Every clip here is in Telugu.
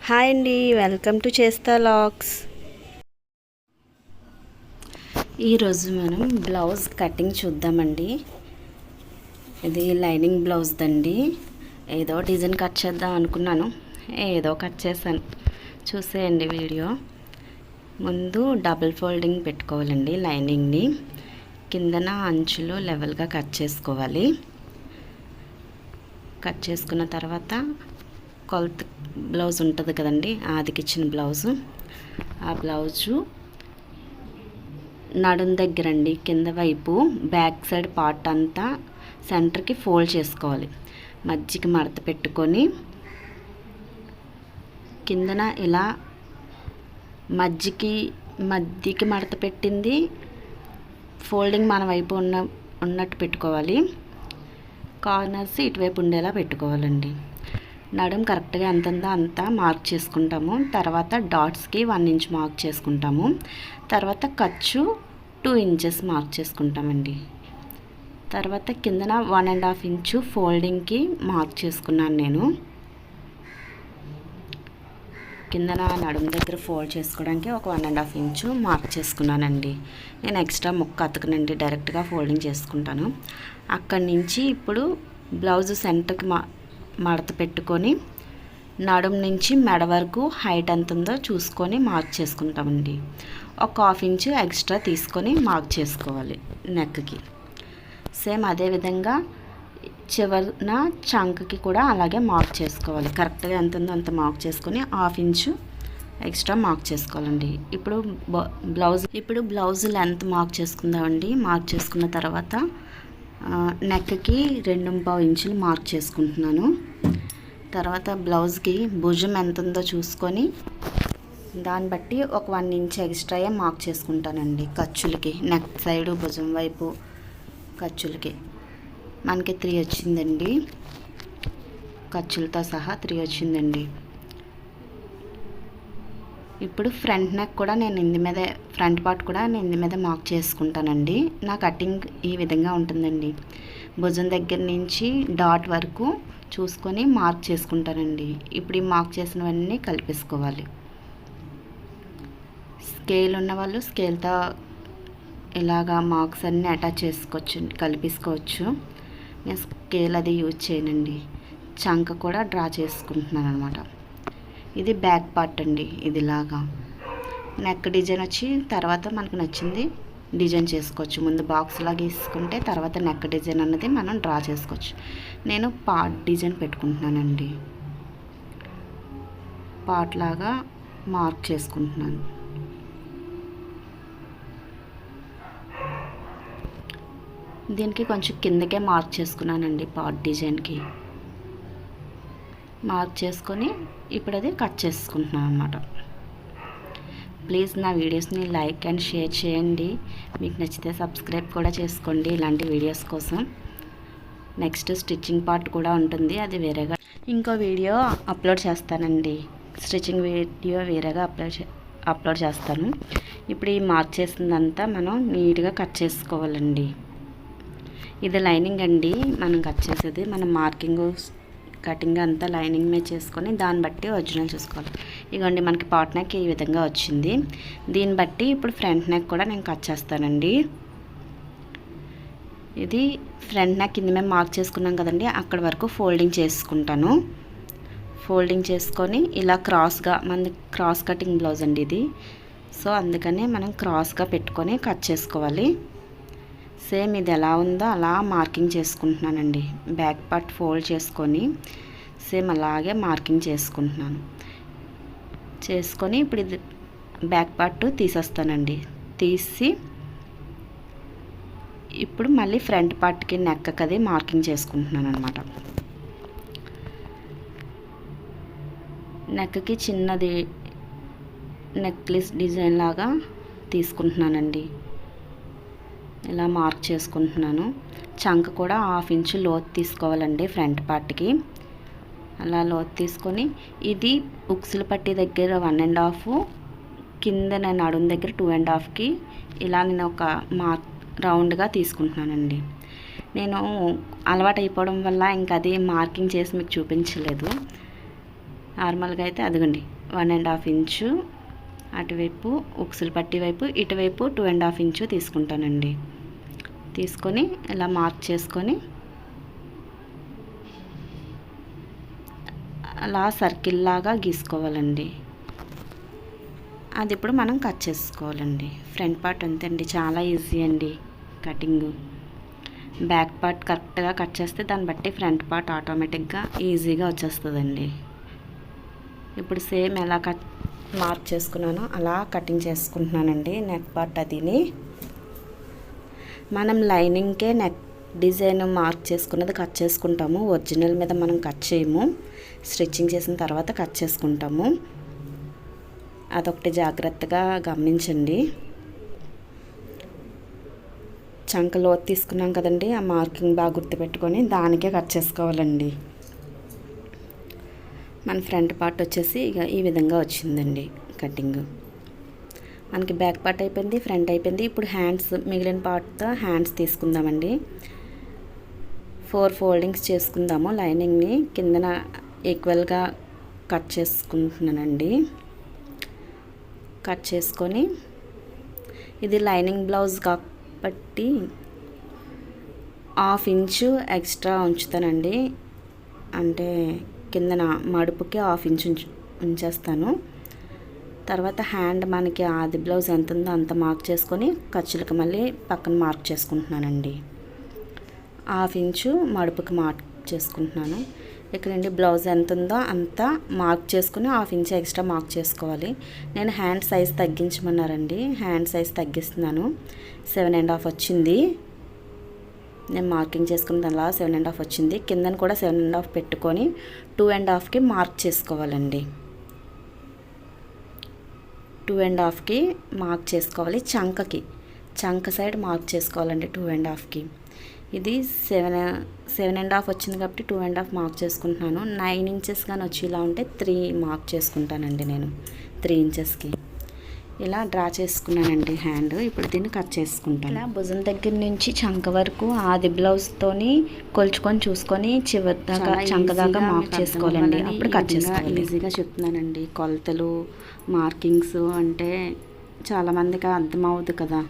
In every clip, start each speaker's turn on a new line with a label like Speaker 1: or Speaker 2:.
Speaker 1: హాయ్ అండి, వెల్కమ్ టు చేస్తా లాగ్స్. ఈరోజు మనం బ్లౌజ్ కటింగ్ చూద్దామండి. ఇది లైనింగ్ బ్లౌజ్ దండి. ఏదో డిజైన్ కట్ చేద్దాం అనుకున్నాను, ఏదో కట్ చేశాను. చూసేయండి వీడియో. ముందు డబుల్ ఫోల్డింగ్ పెట్టుకోవాలండి. లైనింగ్ని కిందన అంచులు లెవెల్గా కట్ చేసుకోవాలి. కట్ చేసుకున్న తర్వాత కొలత బ్లౌజ్ ఉంటుంది కదండి, ఆదికిచ్చిన బ్లౌజు. ఆ బ్లౌజు నడుం దగ్గర అండి, కింద వైపు బ్యాక్ సైడ్ పార్ట్ అంతా సెంటర్కి ఫోల్డ్ చేసుకోవాలి. మధ్యకి మడత పెట్టుకొని కిందన ఇలా మధ్యకి మడత పెట్టింది ఫోల్డింగ్ మన వైపు ఉన్నట్టు పెట్టుకోవాలి. కార్నర్స్ ఇటువైపు ఉండేలా పెట్టుకోవాలండి. నడుం కరెక్ట్గా ఎంత ఉందో అంత మార్క్ చేసుకుంటాము. తర్వాత డాట్స్కి 1 ఇంచ్ మార్క్ చేసుకుంటాము. తర్వాత ఖర్చు 2 ఇంచెస్ మార్క్ చేసుకుంటామండి. తర్వాత కిందన 1.5 ఇంచు ఫోల్డింగ్కి మార్క్ చేసుకున్నాను నేను. కిందన నడుం దగ్గర ఫోల్డ్ చేసుకోవడానికి ఒక 1.5 ఇంచు మార్క్ చేసుకున్నానండి. నేను ఎక్స్ట్రా ముక్క అతకనండి, డైరెక్ట్గా ఫోల్డింగ్ చేసుకుంటాను. అక్కడి నుంచి ఇప్పుడు బ్లౌజ్ సెంటర్కి మడత పెట్టుకొని నడుం నుంచి మెడ వరకు హైట్ ఎంత ఉందో చూసుకొని మార్క్ చేసుకుంటామండి. ఒక 1/2 ఇంచు ఎక్స్ట్రా తీసుకొని మార్క్ చేసుకోవాలి నెక్కి. సేమ్ అదేవిధంగా చివరిన చంకకి కూడా అలాగే మార్క్ చేసుకోవాలి. కరెక్ట్గా ఎంత ఉందో అంత మార్క్ చేసుకొని 1/2 ఇంచు ఎక్స్ట్రా మార్క్ చేసుకోవాలండి. ఇప్పుడు బ్లౌజ్ లెంత్ మార్క్ చేసుకుందామండి. మార్క్ చేసుకున్న తర్వాత నెక్కి 2.5 ఇంచులు మార్క్ చేసుకుంటున్నాను. తర్వాత బ్లౌజ్కి భుజం ఎంత ఉందో చూసుకొని దాన్ని బట్టి ఒక 1 ఇంచ్ ఎక్స్ట్రా మార్క్ చేసుకుంటానండి. ఖర్చులకి నెక్ సైడు భుజం వైపు ఖర్చులకి మనకి 3 వచ్చిందండి. ఖర్చులతో సహా 3 వచ్చిందండి. ఇప్పుడు ఫ్రంట్ నెక్ కూడా ఫ్రంట్ పార్ట్ కూడా నేను ఇంది మీద మార్క్ చేసుకుంటానండి. నా కటింగ్ ఈ విధంగా ఉంటుందండి. భుజం దగ్గర నుంచి డాట్ వరకు చూసుకొని మార్క్ చేసుకుంటానండి. ఇప్పుడు ఈ మార్క్ చేసినవన్నీ కలిపేసుకోవాలి. స్కేల్ ఉన్న వాళ్ళు స్కేల్తో ఇలాగా మార్క్స్ అన్నీ అటాచ్ చేసుకోవచ్చు, కలిపేసుకోవచ్చు. నేను స్కేల్ అది యూజ్ చేయనండి. చంక కూడా డ్రా చేసుకుంటున్నాను అనమాట. ఇది బ్యాక్ పార్ట్ అండి. ఇదిలాగా నెక్ డిజైన్ వచ్చి తర్వాత మనకు నచ్చింది డిజైన్ చేసుకోవచ్చు. ముందు బాక్స్ లాగా తీసుకుంటే తర్వాత నెక్ డిజైన్ అన్నది మనం డ్రా చేసుకోవచ్చు. నేను పార్ట్ డిజైన్ పెట్టుకుంటున్నానండి. పార్ట్ లాగా మార్క్ చేసుకుంటున్నాను. దీనికి కొంచెం కిందకే మార్క్ చేసుకున్నానండి. పార్ట్ డిజైన్కి మార్క్ చేసుకొని ఇప్పుడు అది కట్ చేసుకుంటున్నాను అన్నమాట. ప్లీజ్ నా వీడియోస్ని లైక్ అండ్ షేర్ చేయండి. మీకు నచ్చితే సబ్స్క్రైబ్ కూడా చేసుకోండి ఇలాంటి వీడియోస్ కోసం. నెక్స్ట్ స్టిచ్చింగ్ పార్ట్ కూడా ఉంటుంది, అది వేరేగా ఇంకో వీడియో అప్లోడ్ చేస్తానండి. స్టిచ్చింగ్ వీడియో వేరేగా అప్లోడ్ చేస్తాను. ఇప్పుడు ఈ మార్క్ చేసిందంతా మనం నీట్గా కట్ చేసుకోవాలండి. ఇది లైనింగ్ అండి. మనం కట్ చేసేది మనం కటింగ్ అంతా లైనింగ్ మీద చేసుకొని దాన్ని బట్టి ఒరిజినల్ చూసుకోవాలి. ఇదిగోండి మనకి పార్ట్ నెక్ ఈ విధంగా వచ్చింది. దీన్ని బట్టి ఇప్పుడు ఫ్రంట్ నెక్ కూడా నేను కట్ చేస్తానండి. ఇది ఫ్రంట్ నెక్ కింద మేము మార్క్ చేసుకున్నాం కదండి, అక్కడ వరకు ఫోల్డింగ్ చేసుకుంటాను. ఫోల్డింగ్ చేసుకొని ఇలా క్రాస్గా, మనది క్రాస్ కటింగ్ బ్లౌజ్ అండి ఇది. సో అందుకనే మనం క్రాస్గా పెట్టుకొని కట్ చేసుకోవాలి. సేమ్ ఇది ఎలా ఉందో అలా మార్కింగ్ చేసుకుంటున్నానండి. బ్యాక్ పార్ట్ ఫోల్డ్ చేసుకొని సేమ్ అలాగే మార్కింగ్ చేసుకుంటున్నాను. చేసుకొని ఇప్పుడు ఇది బ్యాక్ పార్ట్ తీసేస్తానండి. తీసి ఇప్పుడు మళ్ళీ ఫ్రంట్ పార్ట్కి నెక్ అది మార్కింగ్ చేసుకుంటున్నాను అనమాట. నెక్కి చిన్నది నెక్లెస్ డిజైన్ లాగా తీసుకుంటున్నానండి. ఇలా మార్క్ చేసుకుంటున్నాను. చంక కూడా 1/2 ఇంచు లోతు తీసుకోవాలండి ఫ్రంట్ పార్ట్కి. అలా లోతు తీసుకొని ఇది ఉక్సుల పట్టి దగ్గర 1.5, కింద నడుం దగ్గర 2.5కి ఇలా నేను ఒక రౌండ్గా తీసుకుంటున్నానండి. నేను అలవాటు అయిపోవడం వల్ల ఇంకా అది మార్కింగ్ చేసి మీకు చూపించలేదు. నార్మల్గా అయితే అదిగండి 1.5 ఇంచు అటువైపు ఉక్సులు పట్టి వైపు, ఇటువైపు 2.5 ఇంచు తీసుకుంటానండి. తీసుకొని ఇలా మార్క్ చేసుకొని అలా సర్కిల్ లాగా గీసుకోవాలండి. అది ఇప్పుడు మనం కట్ చేసుకోవాలండి. ఫ్రంట్ పార్ట్ అంతే, చాలా ఈజీ అండి కటింగ్. బ్యాక్ పార్ట్ కరెక్ట్గా కట్ చేస్తే దాన్ని బట్టి ఫ్రంట్ పార్ట్ ఆటోమేటిక్గా ఈజీగా వచ్చేస్తుందండి. ఇప్పుడు సేమ్ ఎలా మార్క్ చేసుకున్నానో అలా కటింగ్ చేసుకుంటున్నానండి. నెక్ పార్ట్ అదిని మనం లైనింగ్కే నెక్ డిజైన్ మార్క్ చేసుకున్నది కట్ చేసుకుంటాము. ఒరిజినల్ మీద మనం కట్ చేయము, స్టిచ్చింగ్ చేసిన తర్వాత కట్ చేసుకుంటాము. అదొకటి జాగ్రత్తగా గమనించండి. చంక లోతు తీసుకున్నాం కదండి, ఆ మార్కింగ్ బాగా గుర్తుపెట్టుకొని దానికే కట్ చేసుకోవాలండి. మన ఫ్రంట్ పార్ట్ వచ్చేసి ఇక ఈ విధంగా వచ్చిందండి కటింగ్. మనకి బ్యాక్ పార్ట్ అయిపోయింది, ఫ్రంట్ అయిపోయింది. ఇప్పుడు హ్యాండ్స్, మిగిలిన పార్ట్తో హ్యాండ్స్ తీసుకుందామండి. 4 ఫోల్డింగ్స్ చేసుకుందాము. లైనింగ్ని కిందన ఈక్వల్గా కట్ చేసుకుంటున్నానండి. కట్ చేసుకొని ఇది లైనింగ్ బ్లౌజ్ కాబట్టి 1/2 ఇంచు ఎక్స్ట్రా ఉంచుతానండి. అంటే కిందన మడుపుకి 1/2 ఇంచు ఉంచేస్తాను. తర్వాత హ్యాండ్ మనకి ఆది బ్లౌజ్ ఎంత ఉందో అంత మార్క్ చేసుకొని ఖర్చులకు మళ్ళీ పక్కన మార్క్ చేసుకుంటున్నానండి. 1/2 ఇంచు మడుపుకి మార్క్ చేసుకుంటున్నాను. ఇక్కడండి బ్లౌజ్ ఎంత ఉందో అంత మార్క్ చేసుకుని 1/2 ఇంచు ఎక్స్ట్రా మార్క్ చేసుకోవాలి. నేను హ్యాండ్ సైజ్ తగ్గించమన్నారండి, హ్యాండ్ సైజ్ తగ్గిస్తున్నాను. 7.5 వచ్చింది. నేను మార్కింగ్ చేసుకున్న అలా 7.5 వచ్చింది. కిందన కూడా 7.5 పెట్టుకొని 2.5కి మార్క్ చేసుకోవాలండి. 2.5కి మార్క్ చేసుకోవాలి. చంక సైడ్ మార్క్ చేసుకోవాలండి 2.5కి. ఇది 7.5 వచ్చింది కాబట్టి 2.5 మార్క్ చేసుకుంటున్నాను. 9 ఇంచెస్ కానీ వచ్చి ఇలా ఉంటే 3 మార్క్ చేసుకుంటానండి నేను 3 ఇంచెస్కి. ఇలా డ్రా చేసుకున్నానండి హ్యాండ్. ఇప్పుడు దీన్ని కట్ చేసుకుంటాను. ఇలా భుజం దగ్గర నుంచి చంక వరకు ఆది బ్లౌజ్తోని కొలుచుకొని చూసుకొని చివరి దాకా చంక దాకా మార్క్ చేసుకోవాలండి. అప్పుడు కట్ చేసుకోవాలి. ఈజీగా చెప్తున్నానండి. కొలతలు మార్కింగ్స్ అంటే చాలామందికి అర్థమవుతుంది కదా,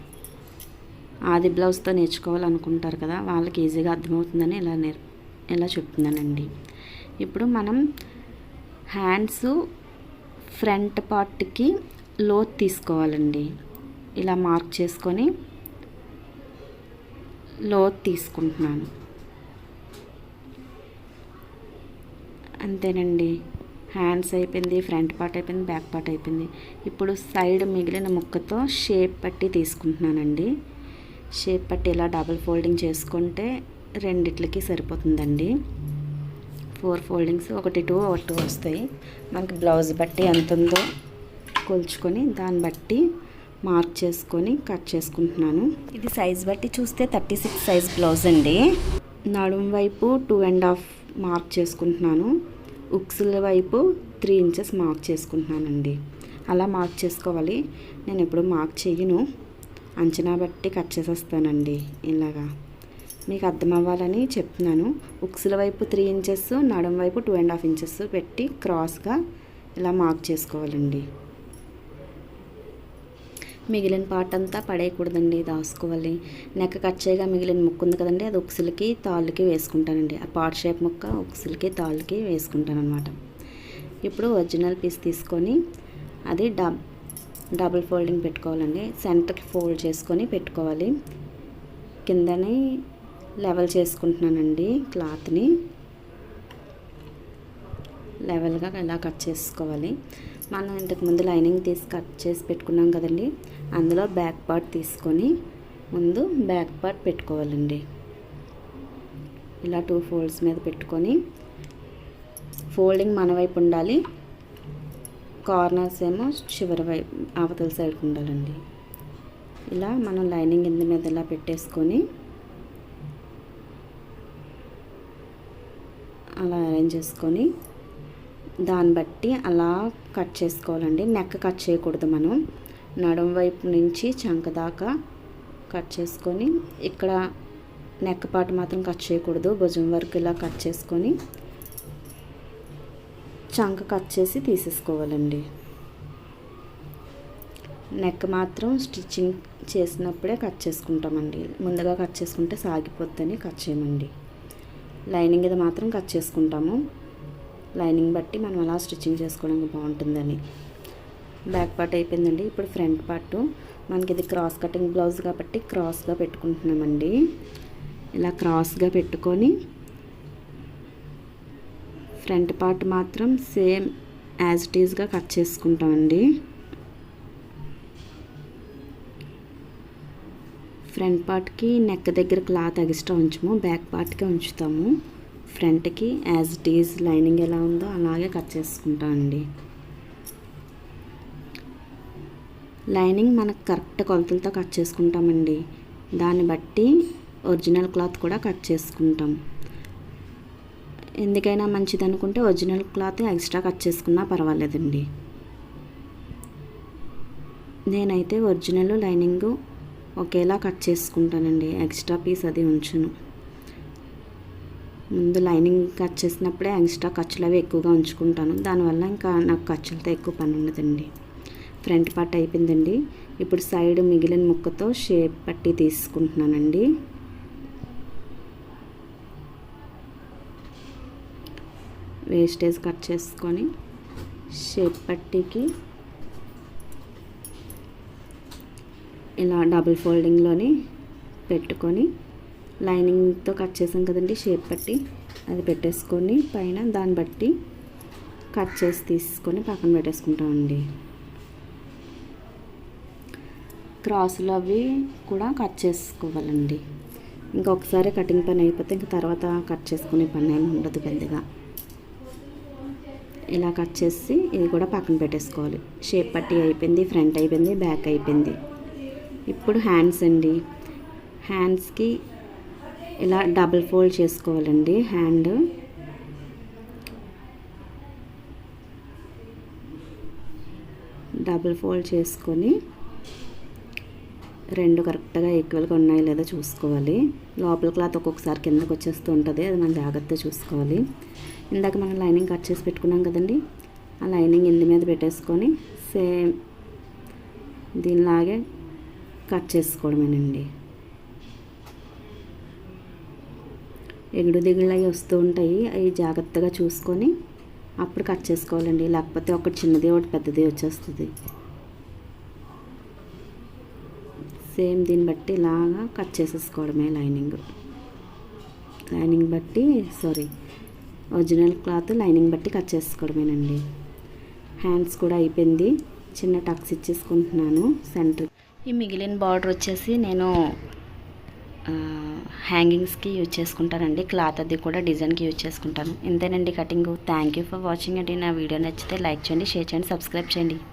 Speaker 1: ఆది బ్లౌజ్తో నేర్చుకోవాలనుకుంటారు కదా, వాళ్ళకి ఈజీగా అర్థమవుతుందని ఇలా చెప్తున్నానండి. ఇప్పుడు మనం హ్యాండ్స్ ఫ్రంట్ పార్ట్కి లోత్ తీసుకోవాలండి. ఇలా మార్క్ చేసుకొని లోత్ తీసుకుంటున్నాను. అంతేనండి. హ్యాండ్స్ అయిపోయింది, ఫ్రంట్ పార్ట్ అయిపోయింది, బ్యాక్ పార్ట్ అయిపోయింది. ఇప్పుడు సైడ్ మిగిలిన ముక్కతో షేప్ పట్టి తీసుకుంటున్నానండి. షేప్ పట్టి ఇలా డబుల్ ఫోల్డింగ్ చేసుకుంటే రెండిట్లకి సరిపోతుందండి. 4 ఫోల్డింగ్స్, 1 2 1 2 వస్తాయి. మనకి బ్లౌజ్ బట్టి ఎంత ఉందో కొలుచుకొని దాన్ని బట్టి మార్క్ చేసుకొని కట్ చేసుకుంటున్నాను. ఇది సైజ్ బట్టి చూస్తే 36 సైజ్ బ్లౌజ్ అండి. నడుము వైపు 2.5 మార్క్ చేసుకుంటున్నాను. ఉక్సుల వైపు 3 ఇంచెస్ మార్క్ చేసుకుంటున్నానండి. అలా మార్క్ చేసుకోవాలి. నేను ఎప్పుడు మార్క్ చేయను, అంచనా బట్టి కట్ చేసేస్తానండి. ఇలాగా మీకు అర్థం అవ్వాలని చెప్తున్నాను. ఉక్సుల వైపు 3 ఇంచెస్, నడుము వైపు 2.5 ఇంచెస్ పెట్టి క్రాస్గా ఇలా మార్క్ చేసుకోవాలండి. మిగిలిన పార్ట్ అంతా పడేయకూడదండి, దాచుకోవాలి. నెక్క కట్ చేయగా మిగిలిన ముక్క ఉంది కదండి, అది ఉక్సులకి తాళ్ళకి వేసుకుంటానండి. ఆ పార్ట్ షేప్ ముక్క ఉక్సులకి తాళ్ళకి వేసుకుంటాను అనమాట. ఇప్పుడు ఒరిజినల్ పీస్ తీసుకొని అది డబుల్ ఫోల్డింగ్ పెట్టుకోవాలండి. సెంటర్కి ఫోల్డ్ చేసుకొని పెట్టుకోవాలి. కిందని లెవెల్ చేసుకుంటున్నానండి. క్లాత్ని లెవెల్గా ఇలా కట్ చేసుకోవాలి. మనం ఇంతకుముందు లైనింగ్ తీసి కట్ చేసి పెట్టుకున్నాం కదండి, అందులో బ్యాక్ పార్ట్ తీసుకొని ముందు బ్యాక్ పార్ట్ పెట్టుకోవాలండి. ఇలా 2 ఫోల్డ్స్ మీద పెట్టుకొని ఫోల్డింగ్ మన వైపు ఉండాలి, కార్నర్స్ ఏమో చివరి వైపు అవతల సైడ్కి ఉండాలండి. ఇలా మనం లైనింగ్ ఇందు మీద ఇలా పెట్టేసుకొని అలా అరేంజ్ చేసుకొని దాన్ని బట్టి అలా కట్ చేసుకోవాలండి. నెక్ కట్ చేయకూడదు. మనం నడుం వైపు నుంచి చంక దాకా కట్ చేసుకొని ఇక్కడ నెక్ పార్ట్ మాత్రం కట్ చేయకూడదు. భుజం వరకు ఇలా కట్ చేసుకొని చంక కట్ చేసి తీసేసుకోవాలండి. నెక్ మాత్రం స్టిచ్చింగ్ చేసినప్పుడే కట్ చేసుకుంటామండి. ముందుగా కట్ చేసుకుంటే సాగిపోద్దని కట్ చేయమండి. లైనింగ్ ఇది మాత్రం కట్ చేసుకుంటాము. లైనింగ్ బట్టి మనం అలా స్టిచ్చింగ్ చేసుకోవడానికి బాగుంటుందని. బ్యాక్ పార్ట్ అయిపోయిందండి. ఇప్పుడు ఫ్రంట్ పార్ట్ మనకి ఇది క్రాస్ కటింగ్ బ్లౌజ్ కాబట్టి క్రాస్గా పెట్టుకుంటున్నామండి. ఇలా క్రాస్గా పెట్టుకొని ఫ్రంట్ పార్ట్ మాత్రం సేమ్ యాజ్ ఇట్ ఈజ్గా కట్ చేసుకుంటామండి. ఫ్రంట్ పార్ట్కి నెక్ దగ్గర క్లాత్ ఎక్స్ట్రా ఉంచము, బ్యాక్ పార్ట్కే ఉంచుతాము. ఫ్రంట్కి యాజ్ ఇట్ ఈజ్ లైనింగ్ ఎలా ఉందో అలాగే కట్ చేసుకుంటామండి. లైనింగ్ మనకు కరెక్ట్ కొలతలతో కట్ చేసుకుంటామండి. దాన్ని బట్టి ఒరిజినల్ క్లాత్ కూడా కట్ చేసుకుంటాం. ఎందుకైనా మంచిది అనుకుంటే ఒరిజినల్ క్లాత్ ఎక్స్ట్రా కట్ చేసుకున్నా పర్వాలేదండి. నేనైతే ఒరిజినల్ లైనింగ్ ఒకేలా కట్ చేసుకుంటానండి. ఎక్స్ట్రా పీస్ అది ఉంచును. ముందు లైనింగ్ కట్ చేసినప్పుడే ఎక్స్ట్రా ఖర్చులు అవి ఎక్కువగా ఉంచుకుంటాను. దానివల్ల ఇంకా నాకు ఖర్చులతో ఎక్కువ పని ఉండదండి. ఫ్రంట్ పార్ట్ అయిపోయిందండి. ఇప్పుడు సైడ్ మిగిలిన ముక్కతో షేప్ పట్టి తీసుకుంటున్నానండి. వేస్టేజ్ కట్ చేసుకొని షేప్ పట్టీకి ఇలా డబుల్ ఫోల్డింగ్లోని పెట్టుకొని లైనింగ్తో కట్ చేసాం కదండి షేప్ పట్టి, అది పెట్టేసుకొని పైన దాన్ని బట్టి కట్ చేసి తీసుకొని పక్కన పెట్టేసుకుంటామండి. క్రాసులు అవి కూడా కట్ చేసుకోవాలండి. ఇంకొకసారి కటింగ్ పని అయిపోతే ఇంక తర్వాత కట్ చేసుకునే పని ఏమి ఉండదు పెద్దగా. ఇలా కట్ చేసి ఇది కూడా పక్కన పెట్టేసుకోవాలి. షేప్ పట్టి అయిపోయింది, ఫ్రంట్ అయిపోయింది, బ్యాక్ అయిపోయింది. ఇప్పుడు హ్యాండ్స్ అండి. హ్యాండ్స్కి ఇలా డబుల్ ఫోల్డ్ చేసుకోవాలండి. హ్యాండ్ డబుల్ ఫోల్డ్ చేసుకొని రెండు కరెక్ట్గా ఈక్వల్గా ఉన్నాయో లేదో చూసుకోవాలి. లోపల క్లాత్ ఒక్కొక్కసారి కిందకు వచ్చేస్తూ ఉంటుంది, అది మనం జాగ్రత్తగా చూసుకోవాలి. ఇందాక మనం లైనింగ్ కట్ చేసి పెట్టుకున్నాం కదండి, ఆ లైనింగ్ ఇందు మీద పెట్టేసుకొని సేమ్ దీనిలాగే కట్ చేసుకోవడమేనండి. ఎగుడు దిగుళ్ళు అవి వస్తూ ఉంటాయి, అవి జాగ్రత్తగా చూసుకొని అప్పుడు కట్ చేసుకోవాలండి. లేకపోతే ఒకటి చిన్నది ఒకటి పెద్దది వచ్చేస్తుంది. సేమ్ దీన్ని బట్టి ఇలాగా కట్ చేసేసుకోవడమే. లైనింగ్ బట్టి ఒరిజినల్ క్లాత్ లైనింగ్ బట్టి కట్ చేసుకోవడమేనండి. హ్యాండ్స్ కూడా అయిపోయింది. చిన్న టక్స్ ఇచ్చేసుకుంటున్నాను సెంటర్. ఈ మిగిలిన బార్డర్ వచ్చేసి నేను హ్యాంగింగ్స్కి యూజ్ చేసుకుంటానండి. క్లాత్ అది కూడా డిజైన్కి యూజ్ చేసుకుంటాను. ఇంతేనండి cutting. Thank you for watching అండి. నా వీడియో నచ్చితే లైక్ చేయండి, షేర్ చేయండి, సబ్స్క్రైబ్ చేయండి. Thank you.